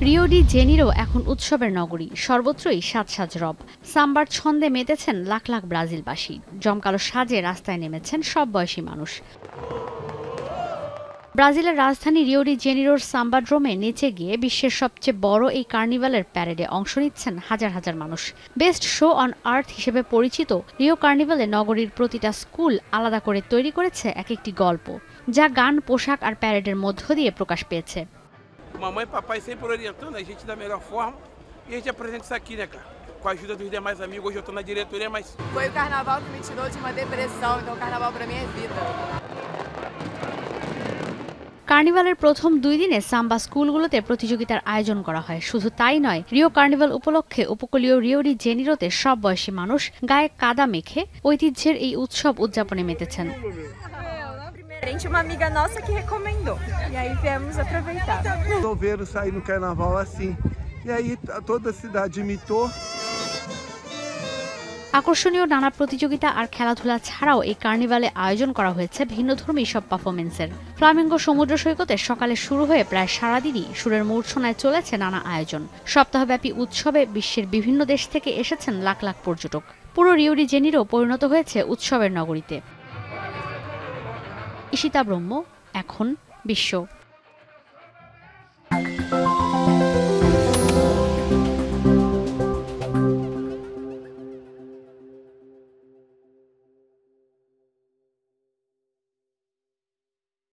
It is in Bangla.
রিও ডি জেনিরো এখন উৎসবের নগরী, সর্বত্রই সাজ সাজ রব। সাম্বার ছন্দে মেতেছেন লাখ লাখ ব্রাজিলবাসী। জমকালো সাজে রাস্তায় নেমেছেন সব বয়সী মানুষ। ব্রাজিলের রাজধানী রিও ডি জেনিরোর সাম্বাড্রোমে নেচে গিয়ে বিশ্বের সবচেয়ে বড় এই কার্নিভালের প্যারেডে অংশ নিচ্ছেন হাজার হাজার মানুষ। বেস্ট শো অন আর্থ হিসেবে পরিচিত রিও কার্নিভালে নগরীর প্রতিটা স্কুল আলাদা করে তৈরি করেছে এক একটি গল্প, যা গান, পোশাক আর প্যারেডের মধ্য দিয়ে প্রকাশ পেয়েছে। Mamãe e papai sempre orientando a gente da melhor forma e a gente apresenta isso aqui, né, cara? Com a ajuda dos demais amigos, hoje eu tô na diretoria, mas... Foi o carnaval que me tirou de uma depressão, então o carnaval pra mim é vida. কার্নিভালের প্রথম 2 দিনে সাম্বা স্কুলগুলোতে প্রতিযোগিতার আয়োজন করা হয়। শুধু তাই নয়, রিও কার্নিভাল উপলক্ষে উপকূলীয় রিও ডি জেনিরোতে সব বয়সী মানুষ গায়ে কাদা মেখে ঐতিহ্যের এই উৎসব উদযাপনে মেতেছেন। Uma amiga nossa que recomendou. E aí viemos aproveitar. Resolveram sair no carnaval assim. E aí toda a cidade imitou. আকর্ষণীয় নানা প্রতিযোগিতা আর খেলাধুলা ছাড়াও এই কার্নিভালে আয়োজন করা হয়েছে ভিন্নধর্মী সব পারফরমেন্সের। ফ্লামিঙ্গো সমুদ্র সৈকতে সকালে শুরু হয়ে প্রায় সারাদিনই সুরের মূর্ছনায় চলেছে নানা আয়োজন। সপ্তাহব্যাপী উৎসবে বিশ্বের বিভিন্ন দেশ থেকে এসেছেন লাখ লাখ পর্যটক। পুরো রিও ডি জেনিরো পরিণত হয়েছে উৎসবের নগরীতে। ঈশিতা ব্রহ্ম, এখন বিশ্ব।